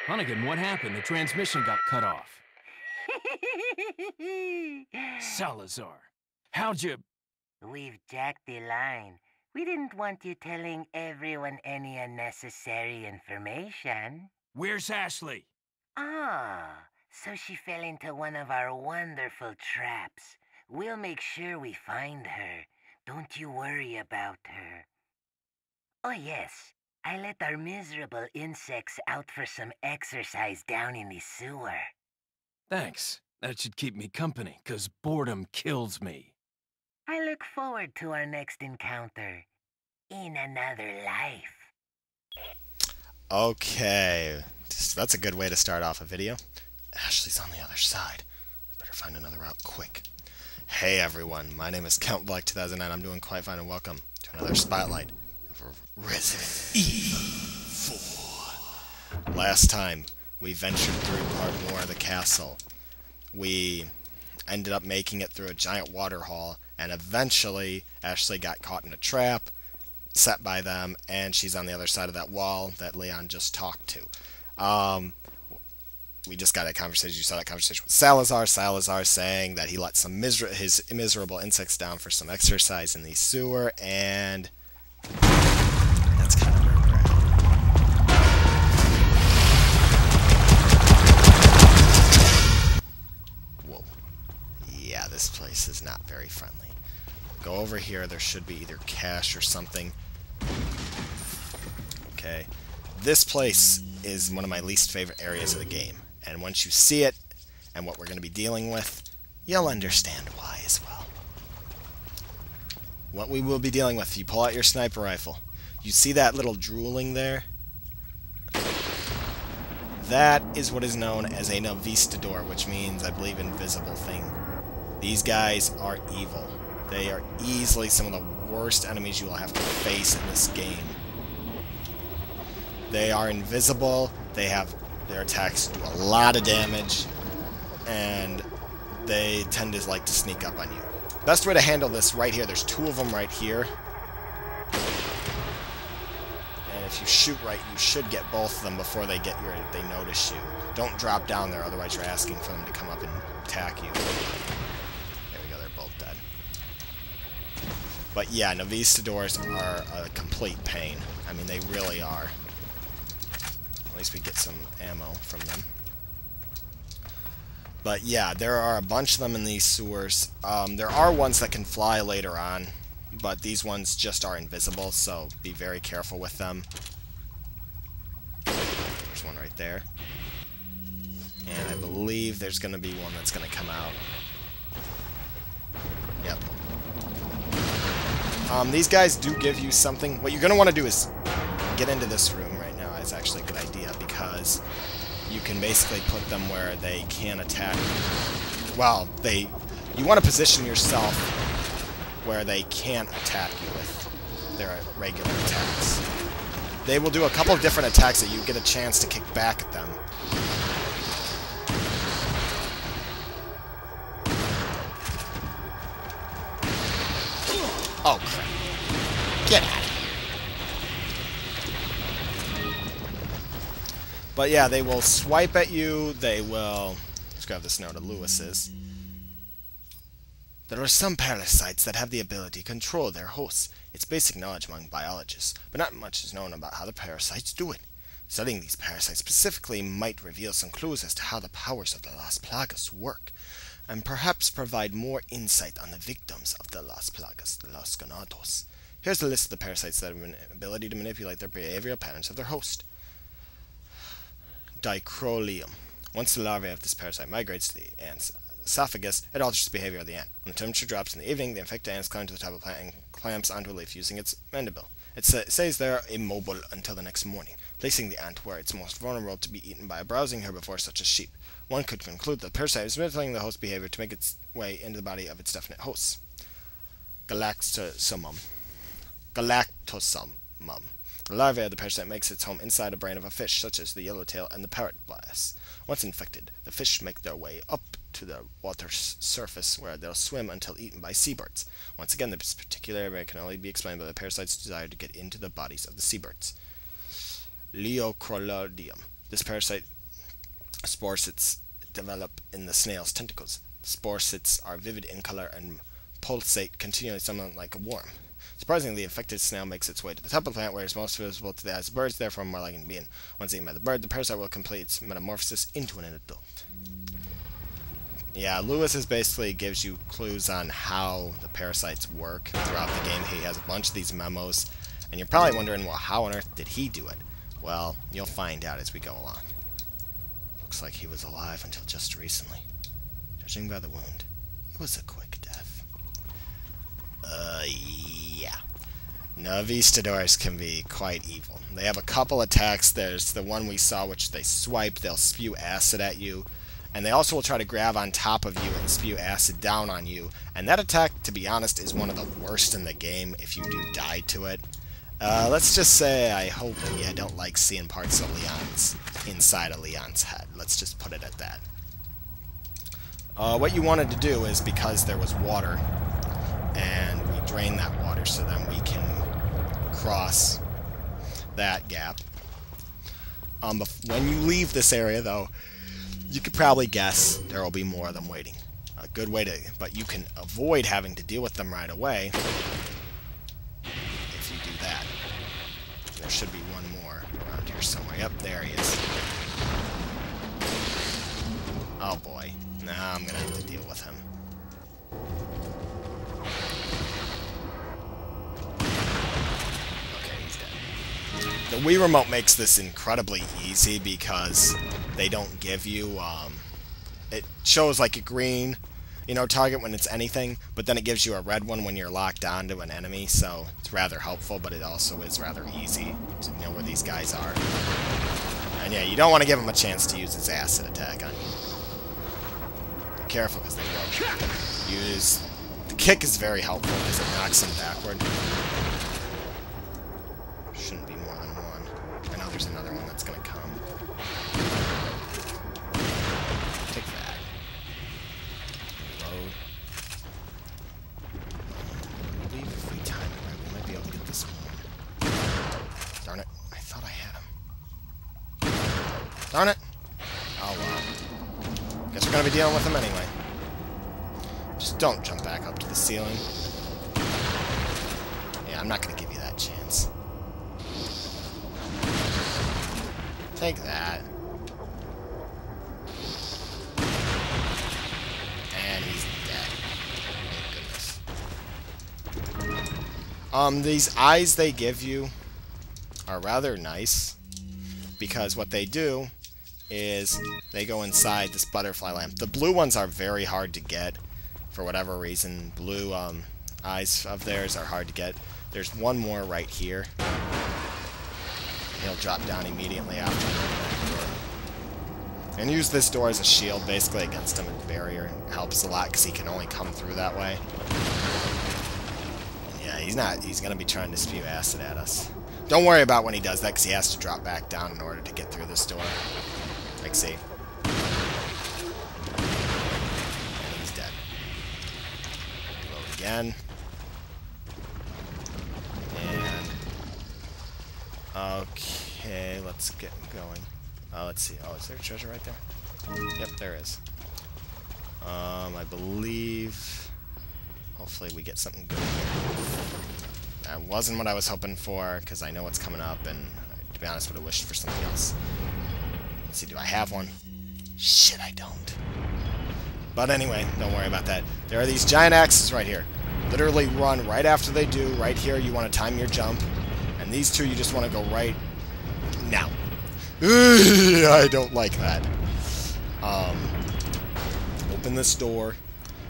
Hunnigan, what happened? The transmission got cut off. Salazar, how'd you... We've jacked the line. We didn't want you telling everyone any unnecessary information. Where's Ashley? Ah, so she fell into one of our wonderful traps. We'll make sure we find her. Don't you worry about her. Oh yes, I let our miserable insects out for some exercise down in the sewer. Thanks. That should keep me company, 'cause boredom kills me. I look forward to our next encounter. In another life. Okay, that's a good way to start off a video. Ashley's on the other side. I better find another route quick. Hey everyone, my name is Count Black 2009. I'm doing quite fine and welcome to another spotlight of Resident Evil 4. Last time, we ventured through part more of the castle. We ended up making it through a giant water hall, and eventually Ashley got caught in a trap set by them, and she's on the other side of that wall that Leon just talked to. We just got a conversation. You saw that conversation with Salazar. Salazar saying that he let some his miserable insects down for some exercise in the sewer, and that's kind of where we're at. Whoa. Yeah, this place is not very friendly. Go over here. There should be either cash or something. Okay. This place is one of my least favorite areas of the game. And once you see it, and what we're going to be dealing with, you'll understand why as well. What we will be dealing with, you pull out your sniper rifle. You see that little drooling there? That is what is known as a Novistador, which means, I believe, invisible thing. These guys are evil. They are easily some of the worst enemies you will have to face in this game. They are invisible, their attacks do a lot of damage, and they tend to like to sneak up on you. Best way to handle this right here, there's two of them right here. And if you shoot right, you should get both of them before they notice you. Don't drop down there, otherwise you're asking for them to come up and attack you. There we go, they're both dead. But yeah, Novistadors are a complete pain. I mean, they really are. At least we get some ammo from them. But yeah, there are a bunch of them in these sewers. There are ones that can fly later on, but these ones just are invisible, so be very careful with them. There's one right there. And I believe there's going to be one that's going to come out. Yep. These guys do give you something. What you're going to want to do is get into this room right now. It's actually a good idea because you can basically put them where they can attack you. Well, you want to position yourself where they can't attack you with their regular attacks. They will do a couple of different attacks that you get a chance to kick back at them. Oh, crap. Get out of here. But yeah, they will swipe at you. They will... Let's grab this note of Lewis's. There are some parasites that have the ability to control their hosts. It's basic knowledge among biologists, but not much is known about how the parasites do it. Studying these parasites specifically might reveal some clues as to how the powers of the Las Plagas work, and perhaps provide more insight on the victims of the Las Plagas, the Los Ganados. Here's a list of the parasites that have an ability to manipulate their behavioral patterns of their host. Dicrolium. Once the larvae of this parasite migrates to the ant's esophagus, it alters the behavior of the ant. When the temperature drops in the evening, the infected ants climb to the top of the plant and clamps onto a leaf using its mandible. It stays there immobile until the next morning, placing the ant where it's most vulnerable to be eaten by a browsing herbivore such as sheep. One could conclude that the parasite is manipulating the host behavior to make its way into the body of its definite hosts. Galactosomum. The larvae of the parasite makes its home inside a brain of a fish, such as the yellowtail and the parrot bass. Once infected, the fish make their way up to the water's surface, where they'll swim until eaten by seabirds. Once again, this particular area can only be explained by the parasite's desire to get into the bodies of the seabirds. Leocrolodium. This parasite Sporocytes develop in the snail's tentacles. Sporocytes are vivid in color and pulsate continually, somewhat like a worm. Surprisingly, the infected snail makes its way to the top of the plant, where it's most visible to the eyes of birds, therefore more likely to be in. Once eaten by the bird, the parasite will complete its metamorphosis into an adult. Yeah, Lewis basically gives you clues on how the parasites work throughout the game. He has a bunch of these memos, and you're probably wondering, well, how on earth did he do it? Well, you'll find out as we go along. Looks like he was alive until just recently. Judging by the wound, it was a quick death. Yeah. Novistadors can be quite evil. They have a couple attacks. There's the one we saw, which they swipe, they'll spew acid at you. And they also will try to grab on top of you and spew acid down on you. And that attack, to be honest, is one of the worst in the game if you do die to it. Let's just say I hope you don't like seeing parts of Leon's inside of Leon's head. Let's just put it at that. What you wanted to do is, because there was water, and we drain that water so then we can cross that gap. When you leave this area, though, you could probably guess there will be more of them waiting. A good way to, but you can avoid having to deal with them right away if you do that. There should be one more around here somewhere. Yep, there he is. Oh boy. Now I'm gonna have to deal with him. Okay, he's dead. The Wii Remote makes this incredibly easy because they don't give you, it shows like a green, target when it's anything, but then it gives you a red one when you're locked onto an enemy, so it's rather helpful, but it also is rather easy to know where these guys are. And yeah, you don't want to give him a chance to use his acid attack on you. Be careful, because they will use... The kick is very helpful, because it knocks him backward. Shouldn't be more than one. I know there's another one that's going to come. Take that. Reload. I believe if we time it right, we might be able to get this one. Darn it. I thought I had him. Darn it! Oh well. Guess we're gonna be dealing with him anyway. Just don't jump back up to the ceiling. Yeah, I'm not gonna give you that chance. Take that. And he's dead. Thank goodness. These eyes they give you are rather nice, because what they do is they go inside this butterfly lamp. The blue ones are very hard to get for whatever reason. Blue eyes of theirs are hard to get. There's one more right here. He'll drop down immediately after you open that door. And use this door as a shield basically against him, and barrier. It helps a lot because he can only come through that way. And yeah, he's gonna be trying to spew acid at us. Don't worry about when he does that, because he has to drop back down in order to get through this door. Like, see? And he's dead. Reload again. And... okay, let's get going. Let's see. Oh, is there a treasure right there? Yep, there is. I believe... hopefully we get something good here. That wasn't what I was hoping for, because I know what's coming up, and to be honest, would have wished for something else. Let's see, do I have one? Shit, I don't. But anyway, don't worry about that. There are these giant axes right here. Literally run right after they do. Right here, you want to time your jump. And these two, you just want to go right now. I don't like that. Open this door,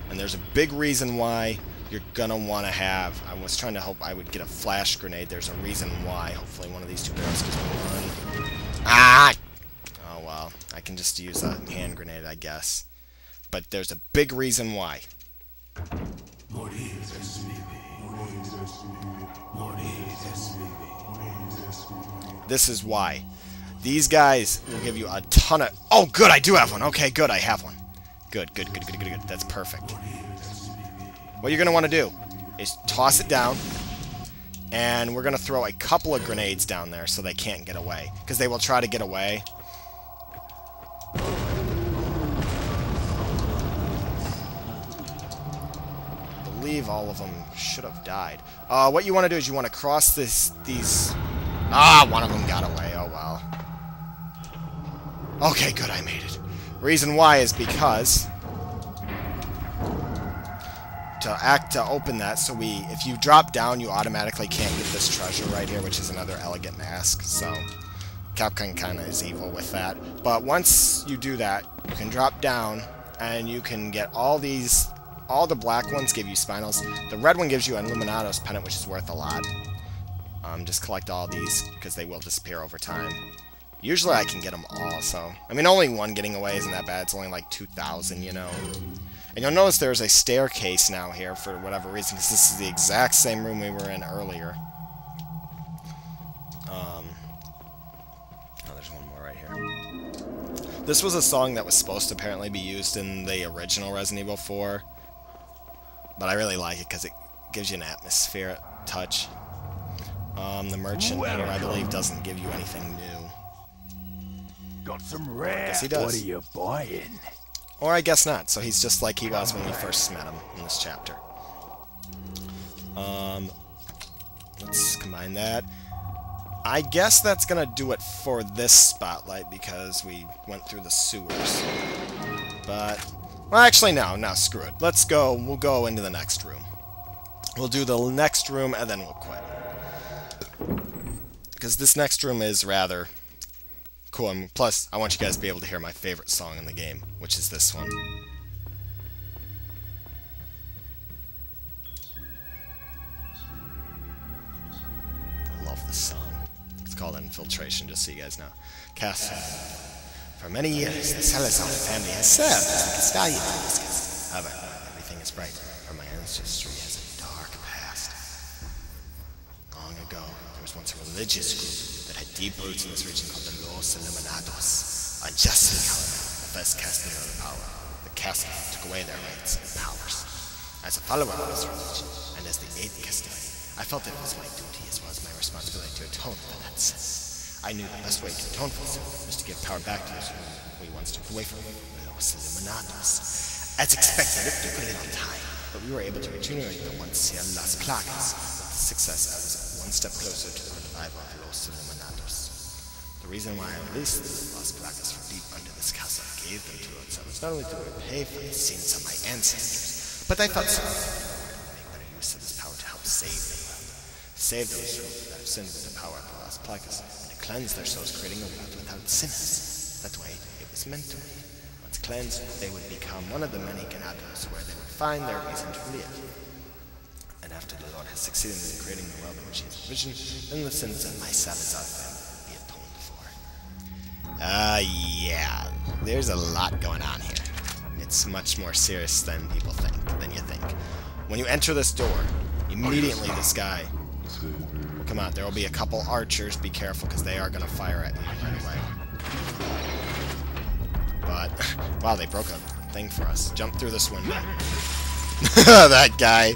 and there's a big reason why you're gonna want to have... I was trying to hope I would get a flash grenade. There's a reason why. Hopefully one of these two barrels gives me one. Ah! Oh well, I can just use a hand grenade, I guess. But there's a big reason why. This is why. These guys will give you a ton of... oh, good, I do have one. Okay, good, I have one. Good, good, good, good, good, good. That's perfect. What you're going to want to do is toss it down, and we're going to throw a couple of grenades down there so they can't get away. Because they will try to get away. believe all of them should have died. What you want to do is you want to cross these... Ah, one of them got away. Oh, well. Okay, good, I made it. Reason why is because... To open that, so if you drop down, you automatically can't get this treasure right here, which is another elegant mask, so... Capcom kinda is evil with that. But once you do that, you can drop down, and you can get all these... All the black ones give you spinals. The red one gives you an Illuminatus pendant, which is worth a lot. Just collect all these, because they will disappear over time. Usually I can get them all, so... I mean, only one getting away isn't that bad. It's only like 2,000, you know. And you'll notice there's a staircase now here, for whatever reason, because this is the exact same room we were in earlier. Oh, there's one more right here. This was a song that was supposed to apparently be used in the original Resident Evil 4. But I really like it, because it gives you an atmospheric touch. The merchant here, I believe, doesn't give you anything new. Got some rare. Yes, he does. What are you buying? Or I guess not, so he's just like he was when we first met him in this chapter. Let's combine that. I guess that's gonna do it for this spotlight because we went through the sewers. But, well, actually no, screw it. Let's go, we'll go into the next room. We'll do the next room and then we'll quit. Because this next room is rather cool, and plus, I want you guys to be able to hear my favorite song in the game, which is this one. I love this song. It's called Infiltration, just so you guys know. Castle. For many years, the Salazar family has served as the custodian of this castle. However, everything is bright, for my ancestry has a dark past. Long ago, there was once a religious group that had deep roots in this region called the Los Illuminados. Unjustly, however, the first cast me under power. The castle took away their rights and powers. As a follower of this religion, and as the eighth custodian, I felt it was my duty as well as my responsibility to atone for that sin. I knew the best way to atone for this was to give power back to those whom we once took away from Los Illuminados. As expected, it took a little time, but we were able to regenerate the once here Las Plagas. With the success, I was one step closer to the revival of Los Illuminados. The reason why I released the Las Plagas from deep under this castle and gave them to us was not only to repay for the sins of my ancestors, but I thought so make better use of this power to help save the world. Save those who have sinned with the power of the Las Plagas, and to cleanse their souls, creating a world without sinners. That way, it was meant to be. Once cleansed, they would become one of the many Ganados where they would find their reason to live. And after the Lord has succeeded in creating the world in which he has envisioned, then the sins of my Salazar family be atoned for. Yeah. There's a lot going on here. It's much more serious than you think. When you enter this door, immediately this guy will come out. There will be a couple archers. Be careful, because they are going to fire at you right away. But, wow, they broke a thing for us. Jump through this window. That guy.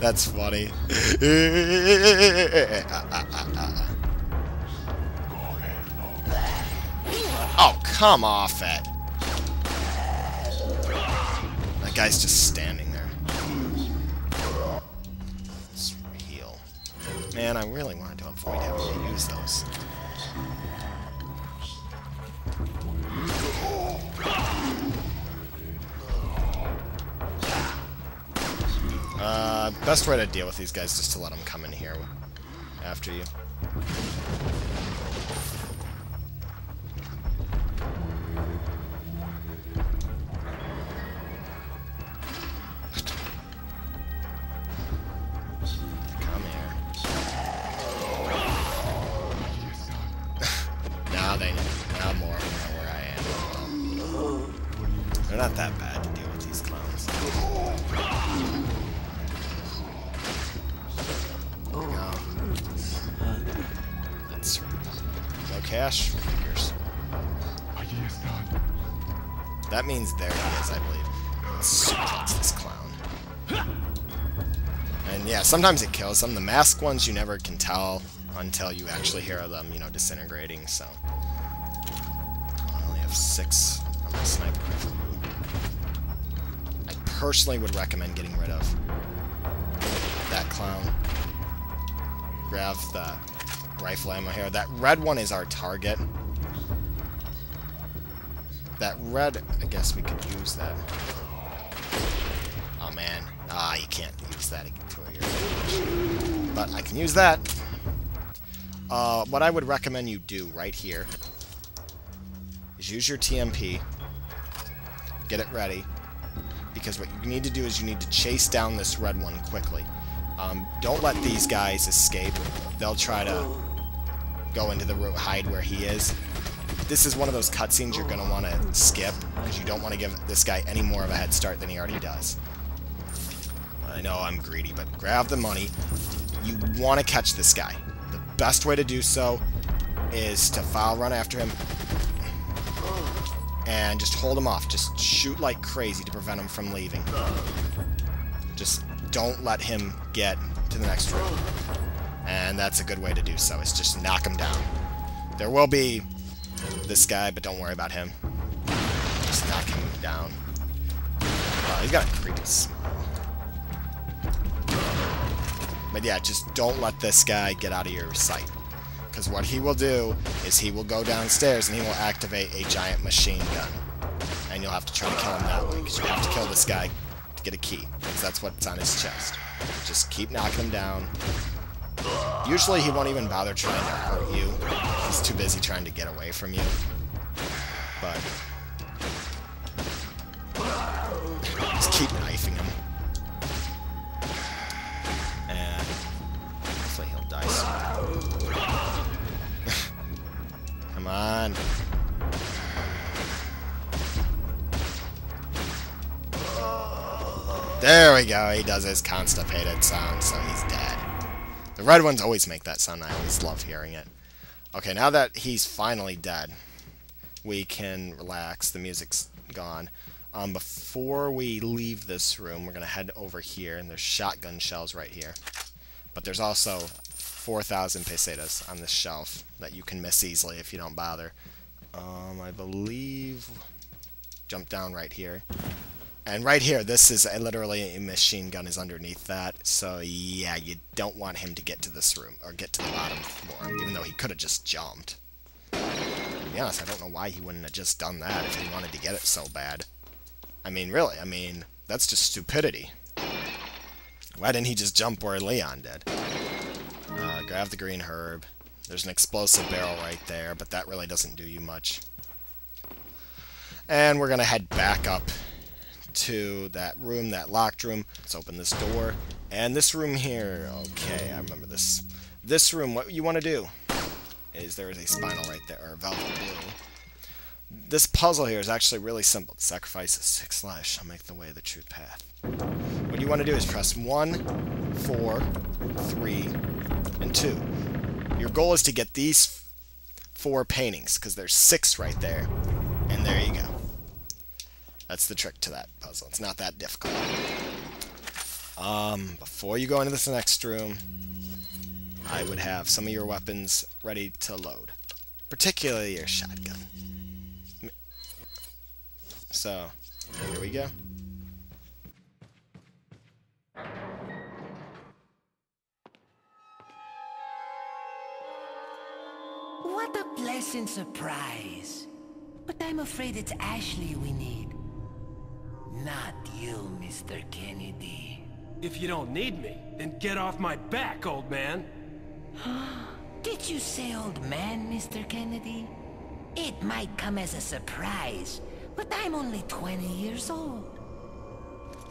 That's funny. Oh, come off it. That guy's just standing there. Let's heal. Man, I really wanted to avoid having to use those. Best way to deal with these guys is just to let them come in here after you. Come here. Now more of them know where I am. They're not that bad to deal with, these clowns. No cash figures. That means there he is, I believe. That's this clown. And yeah, sometimes it kills them. The masked ones you never can tell until you actually hear them, you know, disintegrating, so. I only have 6 on my sniper rifle. I personally would recommend getting rid of that clown. Grab the rifle ammo here. That red one is our target. That red, I guess we could use that. Oh man. Ah, you can't use that to your... But I can use that. What I would recommend you do right here is use your TMP. Get it ready. Because what you need to do is you need to chase down this red one quickly. Don't let these guys escape. They'll try to go into the room, hide where he is. This is one of those cutscenes you're going to want to skip, because you don't want to give this guy any more of a head start than he already does. I know I'm greedy, but grab the money. You want to catch this guy. The best way to do so is to foul run after him and just hold him off. Just shoot like crazy to prevent him from leaving. Just don't let him get to the next room. And that's a good way to do so, is just knock him down. There will be this guy, but don't worry about him. Just knock him down. He's got a creepy smile. But yeah, just don't let this guy get out of your sight. Because what he will do is he will go downstairs and he will activate a giant machine gun. And you'll have to try to kill him that way, because you have to kill this guy to get a key. Because that's what's on his chest. Just keep knocking him down. Usually he won't even bother trying to hurt you. He's too busy trying to get away from you. But just keep knifing him. And hopefully he'll die soon. Come on. There we go. He does his constipated sound, so he's dead. The red ones always make that sound. I always love hearing it. Okay, now that he's finally dead, we can relax. The music's gone. Before we leave this room, we're going to head over here, and there's shotgun shells right here. But there's also 4,000 pesetas on this shelf that you can miss easily if you don't bother. I believe... Jump down right here. And right here, this is literally a machine gun is underneath that. So yeah, you don't want him to get to this room, or get to the bottom floor, even though he could have just jumped. To be honest, I don't know why he wouldn't have just done that if he wanted to get it so bad. I mean, really, that's just stupidity. Why didn't he just jump where Leon did? Grab the green herb. There's an explosive barrel right there, but that really doesn't do you much. And we're going to head back up to that room, that locked room. Let's open this door. And this room here, okay, I remember this. This room, what you want to do is there is a spinal right there, or velvet blue. This puzzle here is actually really simple. The sacrifice of 6 lives shall make the way the true path. What you want to do is press 1, 4, 3, and 2. Your goal is to get these 4 paintings, because there's 6 right there. And there you go. That's the trick to that puzzle. It's not that difficult. Before you go into this next room, I would have some of your weapons ready to load. Particularly your shotgun. So, here we go. What a pleasant surprise. But I'm afraid it's Ashley we need. Not you, Mr. Kennedy. If you don't need me, then get off my back, old man. Did you say old man, Mr. Kennedy? It might come as a surprise, but I'm only 20 years old.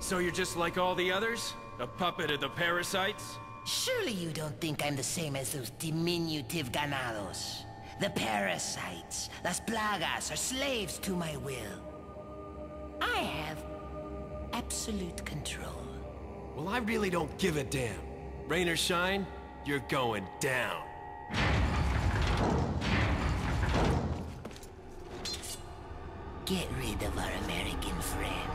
So you're just like all the others? A puppet of the parasites? Surely you don't think I'm the same as those diminutive ganados. The parasites, las plagas, are slaves to my will. I have absolute control. Well, I really don't give a damn. Rain or shine, you're going down. Get rid of our American friend.